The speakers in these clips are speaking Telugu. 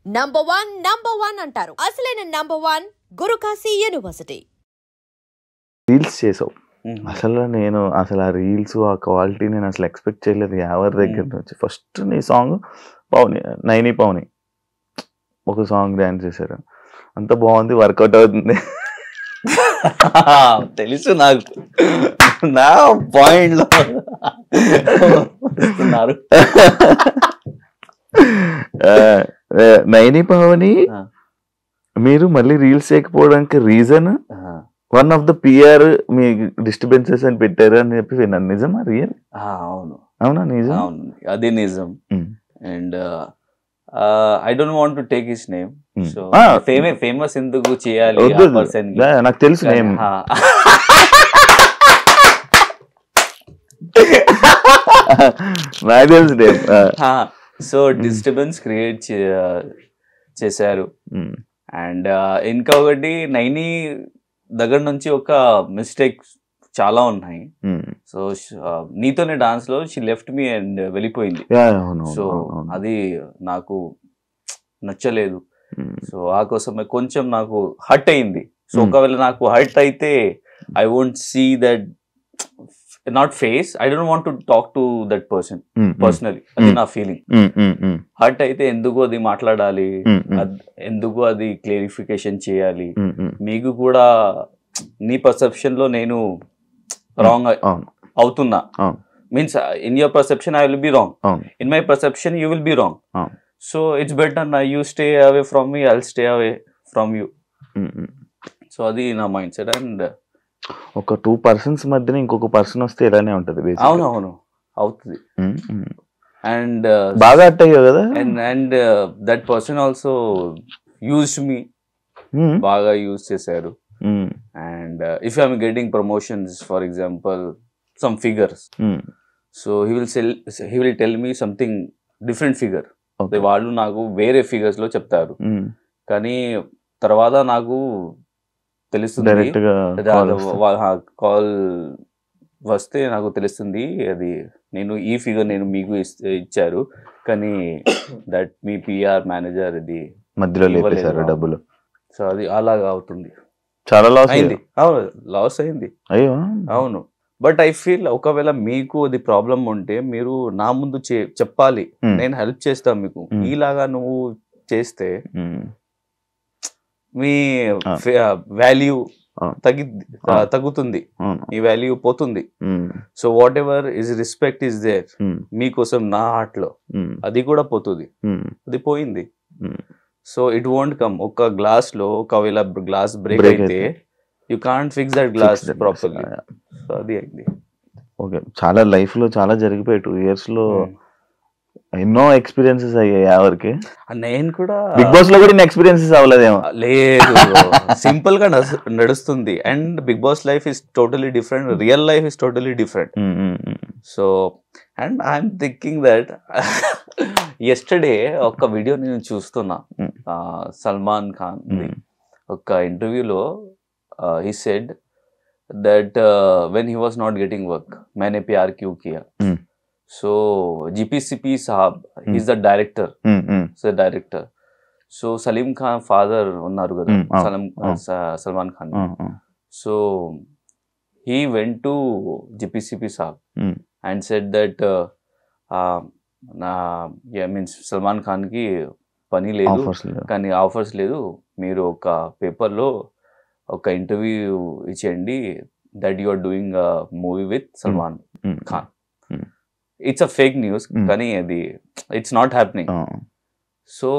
నంబర్ వన్ అంటారు. అసలైన #1 గురుకాశీ యూనివర్సిటీ. రీల్స్ చేసావు. నేను అసలు ఆ రీల్స్ ఆ క్వాలిటీ నేను అసలు ఎక్స్పెక్ట్ చేయలేదు ఎవరి దగ్గర నుంచి. ఫస్ట్ నీ సాంగ్ నైని పవని ఒక సాంగ్ డాన్స్ చేశారు, అంత బాగుంది, వర్కౌట్ అవుతుంది. తెలుసు నాకు, నా పాయింట్ లో నైని పవని మీరు మళ్ళీ రీల్స్ చేయకపోవడానికి reason one of the PR మీ డిస్టర్బెన్సెస్ అని పెట్టారు అని చెప్పి విన్నాను. నిజమా? రియల్? అవును. అవునా? నిజం? అవును, అది నిజం. And I don't want to take his name. So famous ఎందుకు చేయాలి ఆ పర్సన్? నాకు తెలుసు నేమ్. నాకు తెలుసు నేమ్. సో డిస్టర్బెన్స్ క్రియేట్ చేశారు. అండ్ ఇంకొకటి నైని దగ్గర నుంచి ఒక మిస్టేక్ చాలా ఉన్నాయి. సో నీతోనే డాన్స్ లో షీ లెఫ్ట్ మీ అండ్ వెళ్ళిపోయింది. సో అది నాకు నచ్చలేదు. సో ఆ కోసమే కొంచెం నాకు హర్ట్ అయింది. సో ఒకవేళ నాకు హర్ట్ అయితే I won't see that, not face, I don't want to talk to that person personally. అది నా ఫీలింగ్. హర్ట్ అయితే ఎందుకు అది మాట్లాడాలి, ఎందుకు అది క్లారిఫికేషన్ చేయాలి? మీకు కూడా నీ పర్సెప్షన్ లో నేను రాంగ్ అవుతున్నా, means in your perception I will be wrong, in my perception you will be wrong. So it's better నా, you stay away from me, I will stay away from you. So అది నా మైండ్ సెట్. అండ్ ఒక 2 persons మధ్యన ఇంకొక పర్సన్ వస్తే ఇలానే ఉంటది. అవును అవుతుంది. అండ్ బాగా హర్ట్ అయ్యావు కదా. And that person also used me, బాగా యూజ్ చేశారు. And if I'm getting promotions, for example, some figures, so he will tell me something different figure. వాళ్ళు నాకు వేరే ఫిగర్స్ లో చెప్తారు, కానీ తర్వాత నాకు తెలుస్తుంది, కాల్ వస్తే నాకు తెలుస్తుంది అది నేను ఈ ఫిగర్ నేను మీకు ఇచ్చారు, కానీ దట్ మీ పిఆర్ మేనేజర్ ఇది మధ్యలో లేపేశారు డబ్బులు. సో అది అలాగా అవుతుంది. చాలా లాస్ అయింది. అవును, లాస్ అయింది. అయ్యో అవును. బట్ ఐ ఫీల్ ఒకవేళ మీకు అది ప్రాబ్లం ఉంటే మీరు నా ముందు చెప్పాలి, నేను హెల్ప్ చేస్తాను మీకు. ఈలాగా నువ్వు చేస్తే మీ వాల్యూ తగ్గుతుంది, ఈ వాల్యూ పోతుంది. So whatever is respect is there మీకోసం నా హార్ట్ లో, అది కూడా పోతుంది. అది పోయింది. So it won't come. ఒక గ్లాస్ లో ఒకవేళ గ్లాస్ బ్రేక్ అయితే you can't fix that glass properly. So అది అయింది. ఓకే, చాలా లైఫ్ లో చాలా జరిగిపోయి 2 years లో ఎన్నో ఎక్స్పీరియన్సెస్ అయ్యాయి ఎవరికి. నేను కూడా బిగ్ బాస్ లో కూడా ఎక్స్పీరియన్సెస్ అవ్వలేదేమో. లేదు, సింపుల్ గా నడుస్తుంది. And Bigg Boss life is totally different, real life is totally different. So and I'm thinking that yesterday ఒక వీడియో నేను చూస్తున్నా, సల్మాన్ ఖాన్ ఒక ఇంటర్వ్యూలో he said that when he was not getting work, मैंने प्यार क्यों किया. So GPCP साहब, he is the director, so Salim Khan father unnaru kada, Salman Khan. So he went to GPCP साहब and said that means Salman Khan ki pani లేదు, కానీ ఆఫర్స్ లేదు, మీరు ఒక పేపర్లో ఒక ఇంటర్వ్యూ ఇచ్చేయండి that you are doing movie with Salman Khan. It's a fake news, కానీ అది ఇట్స్ నాట్ హ్యాపెనింగ్. సో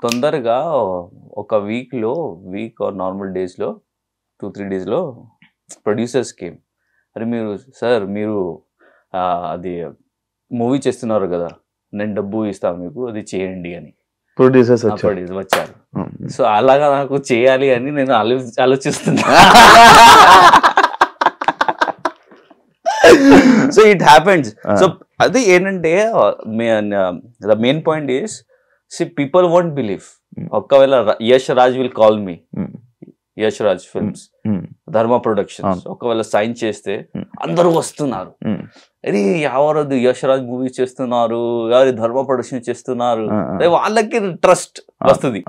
తొందరగా ఒక వీక్ ఆర్ నార్మల్ డేస్లో 2-3 days ప్రొడ్యూసర్స్ కేమ్, అరే మీరు సార్ మీరు అది మూవీ చేస్తున్నారు కదా, నేను డబ్బు ఇస్తాను మీకు, అది చేయండి అని ప్రొడ్యూసర్స్ వచ్చారు. సో అలాగా నాకు చేయాలి అని నేను ఆలోచిస్తున్నా. So it happens. సో అది ఏంటంటే the main point is, people won't believe. ఒకవేళ Yash Raj will call me, Yash Raj films, Dharma productions, ఒకవేళ సైన్ చేస్తే అందరూ వస్తున్నారు, అరే ఎవరది యశ్రాజ్ మూవీస్ చేస్తున్నారు, ఎవరి ధర్మ ప్రొడక్షన్ చేస్తున్నారు, వాళ్ళకి ట్రస్ట్ వస్తుంది.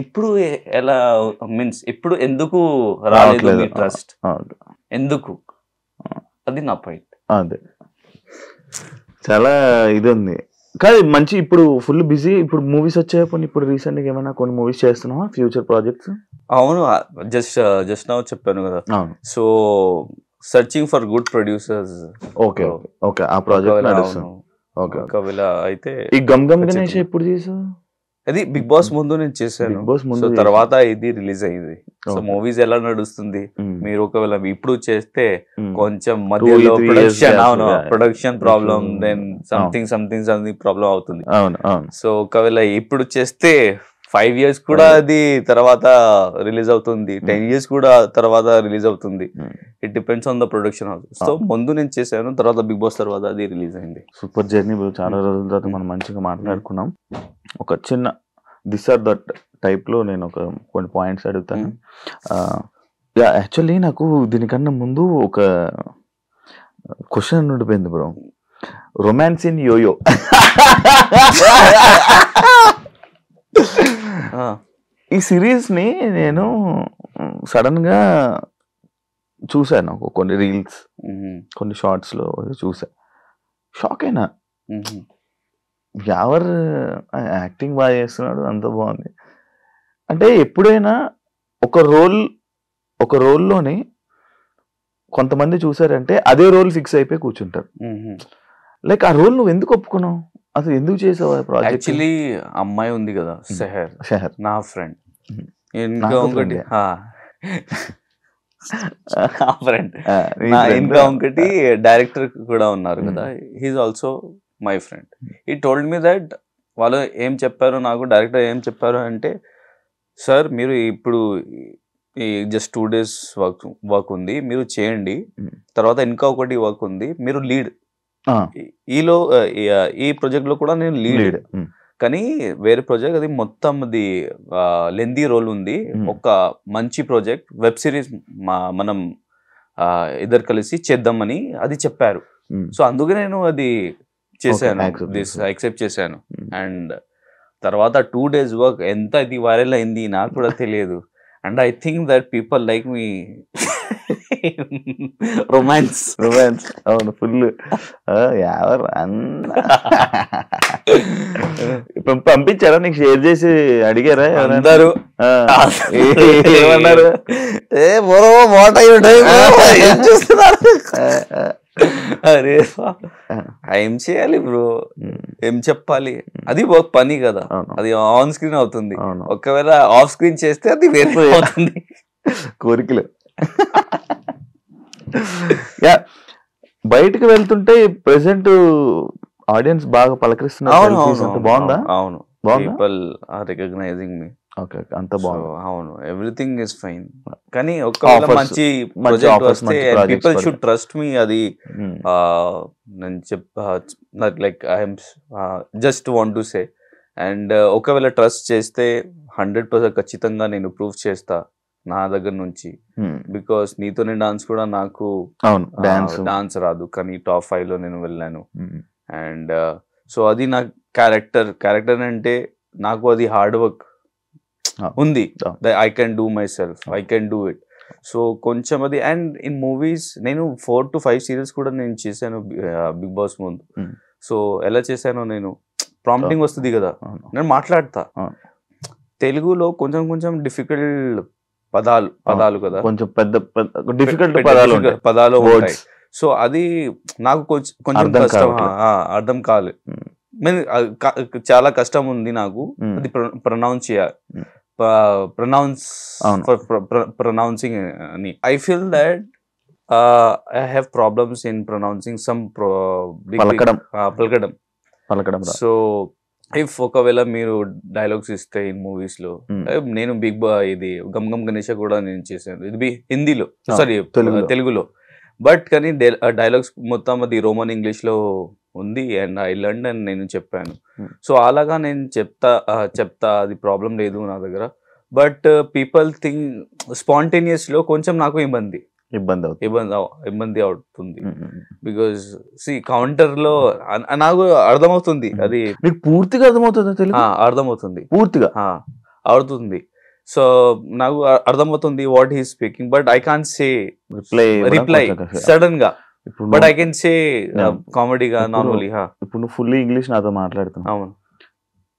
ఇప్పుడు ఎలా మీన్స్ ఇప్పుడు ఎందుకు రాలేదు మీ ట్రస్ట్, ఎందుకు? అది నా పాయింట్. అదే చాలా ఇది ఉంది కాదు. మంచి ఇప్పుడు ఫుల్ బిజీ, ఇప్పుడు మూవీస్ వచ్చాయి. ఇప్పుడు రీసెంట్ గా ఏమైనా కొన్ని మూవీస్ చేస్తున్నావా, ఫ్యూచర్ ప్రాజెక్ట్స్? అవును, జస్ట్ నౌ చెప్పాను కదా. So searching for good producers. Okay okay, ఆ ప్రాజెక్ట్ నడుస్తుంది. ఓకే, ఒకవేళ అయితే ఈ గమ్ గమ్ గణేష్ ఎప్పుడు చేసావు? అది బిగ్ బాస్ ముందు నేను చేశాను. బిగ్ బాస్ ముందు తర్వాత ఇది రిలీజ్ అయింది. సో మూవీస్ ఎలా నడుస్తుంది, మీరు ఒకవేళ ఇప్పుడు చేస్తే కొంచెం మధ్యలో production problem, then something problem అవుతుంది. సో ఒకవేళ ఇప్పుడు చేస్తే 5 years కూడా అది తర్వాత రిలీజ్ అవుతుంది, 10 years కూడా తర్వాత రిలీజ్ అవుతుంది. It depends on the production house. So ముందు నేను చేశాను, తర్వాత బిగ్ బాస్ తర్వాత అది రిలీజ్ అయింది. Super journey. చాలా రోజుల తర్వాత మనం మంచిగా మాట్లాడుకున్నాం. ఒక చిన్న దిస్ ఆర్ దట్ టైప్ లో నేను కొన్ని పాయింట్స్ అడుగుతాను. యాక్చువల్లీ నాకు దీనికన్నా ముందు ఒక క్వశ్చన్ ఉండిపోయింది బ్రో. రొమాన్స్ ఇన్ యోయో ఈ సిరీస్ ని నేను సడన్ గా చూసాను, కొన్ని రీల్స్ కొన్ని షార్ట్స్ లో చూసా. షాక్ అయినా, ఎవరు యాక్టింగ్ బాగా చేస్తున్నాడు, అంత బాగుంది. అంటే ఎప్పుడైనా ఒక రోల్లోని కొంతమంది చూసారంటే అదే రోల్ ఫిక్స్ అయిపోయి కూర్చుంటారు. లైక్ ఆ రోల్ నువ్వు ఎందుకు ఒప్పుకున్నావు, అసలు ఎందుకు చేసావు ప్రాజెక్ట్? యాక్చువల్లీ అమ్మాయి ఉంది కదా షహర్, నా ఫ్రెండ్. ఇంకా ఒకటి డైరెక్టర్ కూడా ఉన్నారు కదా, he's also my friend. He told me that వాళ్ళు ఏం చెప్పారు నాకు, డైరెక్టర్ ఏం చెప్పారు అంటే, సార్ మీరు ఇప్పుడు జస్ట్ 2 days వర్క్ ఉంది, మీరు చేయండి. తర్వాత ఇంకా ఒకటి వర్క్ ఉంది, మీరు లీడ్. ఈ ప్రాజెక్ట్ లో కూడా నేను లీడ్, కానీ వేరే ప్రాజెక్ట్ అది మొత్తం అది లెందీ రోల్ ఉంది. ఒక మంచి ప్రాజెక్ట్, వెబ్ సిరీస్ మనం ఇద్దరు కలిసి చేద్దామని అది చెప్పారు. సో అందుకే నేను అది చేశాను, యాక్సెప్ట్ చేశాను. అండ్ తర్వాత 2 days వర్క్ ఎంత ఇది వైరల్ అయింది నాకు కూడా తెలియదు. And I think that people like me romance. అవును, ఫుల్. ఎవరు పంపించారా నీకు, షేర్ చేసి అడిగారా అందరూ? ఏమన్నారు? అరే ఏం చేయాలి బ్రో, ఏం చెప్పాలి, అది ఒక పని కదా, అది ఆన్ స్క్రీన్ అవుతుంది. ఒకవేళ ఆఫ్ స్క్రీన్ చేస్తే అది వేరే అవుతుంది. కోరికలు. బయటకు వెళ్తుంటే ప్రెసెంట్ ఆడియన్స్ బాగా పలకరిస్తున్నారు. బాగుందా? అవును, people are recognising me. Okay, అంత బాగుంది. అవును, ఎవ్రీథింగ్ ఇస్ ఫైన్. కానీ ఒకవేళ మంచి ప్రాజెక్ట్ వస్తే పీపుల్ షుడ్ ట్రస్ట్ మీ. అది నేను like I just want to say. And ఒకవేళ ట్రస్ట్ చేస్తే 100% ఖచ్చితంగా నేను ప్రూవ్ చేస్తా నా దగ్గర నుంచి. బికాస్ నీతోనే డాన్స్ కూడా నాకు డాన్స్ రాదు, కానీ top 5 లో నేను వెళ్ళాను. అండ్ సో అది నా క్యారెక్టర్ అంటే నాకు అది హార్డ్ వర్క్ ఉంది. I can do my self, I can do it. So కొంచెం అది. అండ్ ఇన్ మూవీస్ నేను 4 to 5 series కూడా నేను చేశాను బిగ్ బాస్ ముందు. సో ఎలా చేశానో, నేను ప్రాంప్టింగ్ వస్తుంది కదా, నేను మాట్లాడతా తెలుగులో కొంచెం డిఫికల్ట్ పదాలు కదా, కొంచెం పెద్ద డిఫికల్ట్ పదాలు ఉంటాయి. సో అది నాకు కొంచెం కష్టం, అర్థం కాలేదు. చాలా కష్టం ఉంది నాకు అది ప్రొనౌన్సింగ్ అని. I feel that I have problems in pronouncing some పలకడం. సో ఇఫ్ ఒకవేళ మీరు డైలాగ్స్ ఇస్తే ఇన్ మూవీస్ లో, నేను ఇది గమ్ గమ్ గణేష కూడా నేను చేశాను, ఇది హిందీలో, సారీ తెలుగులో. బట్ కానీ డైలాగ్స్ మొత్తం అది రోమన్ ఇంగ్లీష్ లో ఉంది. అండ్ ఐ లర్న్ అండ్ నేను చెప్పాను. సో అలాగా నేను చెప్తా అది ప్రాబ్లం లేదు నా దగ్గర. బట్ పీపుల్ థింక్ స్పాంటేనియస్ లో కొంచెం నాకు ఇబ్బంది. ఇబ్బంది అవుతుంది. బికాజ్ కౌంటర్ లో నాకు అర్థమవుతుంది, అది మీకు పూర్తిగా అర్థమవుతుంది, అర్థమవుతుంది, పూర్తిగా అవుతుంది. సో నాకు అర్థమవుతుంది what he speaking, but I can't say reply sudden గా. బట్ ఐ కెన్ సే కామెడీగా నార్మలీ. ఇప్పుడు నువ్వు ఫుల్లీ ఇంగ్లీష్ నాతో మాట్లాడుతున్నావు, అవును,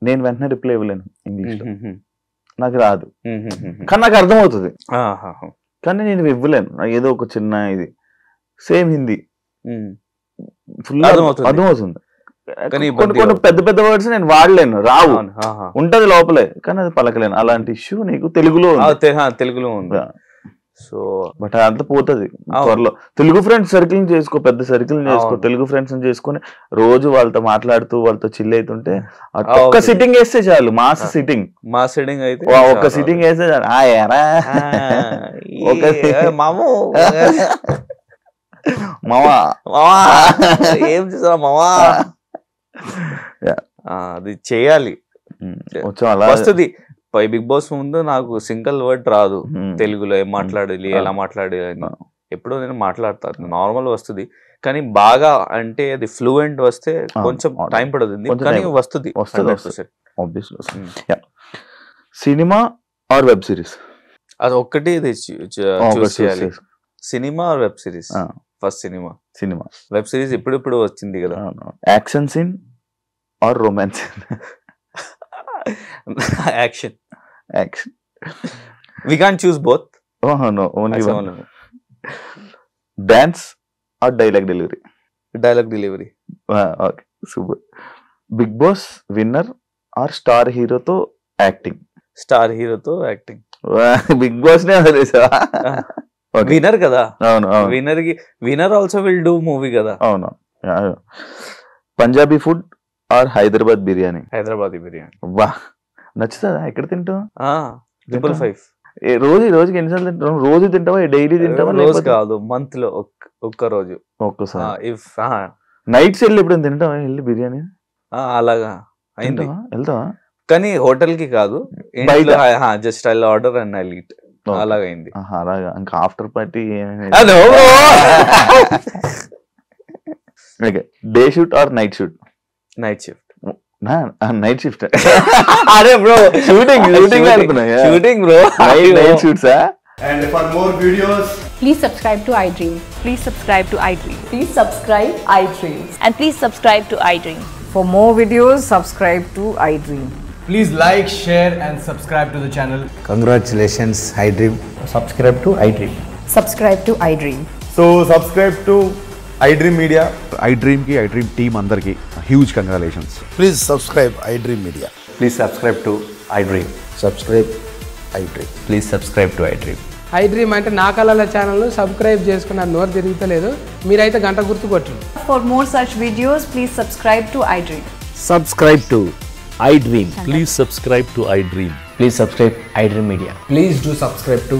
నేను వెంటనే రిప్లై ఇవ్వలేను ఇంగ్లీష్, నాకు రాదు, కానీ నాకు అర్థమవుతుంది, కానీ నేను ఇవ్వలేను. ఏదో ఒక చిన్న ఇది సేమ్ హిందీ ఫుల్ అర్థమవుతుంది, కానీ కొన్ని పెద్ద పెద్ద వర్డ్స్ నేను వాడలేను, రావు, ఉంటది లోపలే, కానీ అది పలకలేను. అలాంటి ఇష్యూ నీకు తెలుగులో ఉంది. సో బట్ అదంతా పోతుంది త్వరలో. తెలుగు ఫ్రెండ్స్ సర్కిల్ చేసుకో, పెద్ద సర్కిల్ చేసుకో, తెలుగు ఫ్రెండ్స్ చేసుకుని రోజు వాళ్ళతో మాట్లాడుతూ వాళ్ళతో చిల్ అవుతుంటే ఒక్క సిట్టింగ్ వేస్తే చాలు, మాస్ సిట్టింగ్ అయితే ఒక్క సిట్టింగ్ వేస్తే చాలు. మామా ఏం చేసా మామా, అది చేయాలి, వస్తుంది. బిగ్ బాస్ ముందు నాకు సింగిల్ వర్డ్ రాదు తెలుగులో, ఏం మాట్లాడాలి, ఎలా మాట్లాడాలి అని. ఎప్పుడో నేను మాట్లాడతాను, నార్మల్ వస్తుంది, కానీ బాగా అంటే అది ఫ్లూయెంట్ వస్తే కొంచెం టైం పడుతుంది, కానీ వస్తుంది. Cinema or web series? అది ఒక్కటి చూస్ చేయాలి, cinema or web series. First cinema. Web series ఇప్పుడు వచ్చింది కదా. Action scene or romance? Action. We can't choose both. No, only one. Dance or dialogue delivery? Dialogue delivery. Okay, super. Big Boss winner or star hero to acting? Star hero to acting. Big Boss ne adalesa. Winner kada. అవును. Winner also will do movie kada. అవును. Punjabi food or Hyderabad biryani? హైదరాబాదీ బిర్యానీ. వా, నచ్చుతుందా? ఎక్కడ తింటావు? 555. రోజుకి ఎన్నిసార్లు తింటావు? రోజు తింటావా, డైలీ తింటావా? రోజు కాదు, మంత్ లో ఒక్క రోజు, ఒక్కసారి. నైట్స్ వెళ్ళి ఎప్పుడు తింటావా వెళ్ళి బిర్యానీ? అలాగా అయింది, వెళ్తావా? కానీ హోటల్ కి కాదు, just I order and I eat, అలాగా అయింది. అలాగా, ఇంకా after party day shoot or night shoot? Night shift. Night shift. అరే bro, shooting bro, night shoots. And for more videos, please subscribe to iDream. Please subscribe to iDream. Please subscribe iDream. And please subscribe to iDream. For more videos, subscribe to iDream. please like, share and subscribe to the channel. Congratulations, iDream. Subscribe to iDream. Subscribe to iDream. So subscribe to iDream Media. iDream ki iDream team andarki huge congratulations. Please subscribe iDream Media. Please subscribe to iDream. Subscribe iDream. Please subscribe to iDream. iDream అంటే నా కళల ఛానల్ సబ్స్క్రైబ్ చేసుకున్న నోరు తిరుగుతలేదు, మీరైతే గంట గుర్తు కొట్టండి. For more such videos, please subscribe to iDream. Subscribe to iDream. Please subscribe to iDream. Please subscribe iDream Media. Please do subscribe to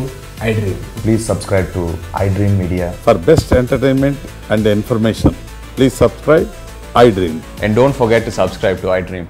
iDream. Please subscribe to iDream Media. For best entertainment and information, please subscribe iDream. And don't forget to subscribe to iDream.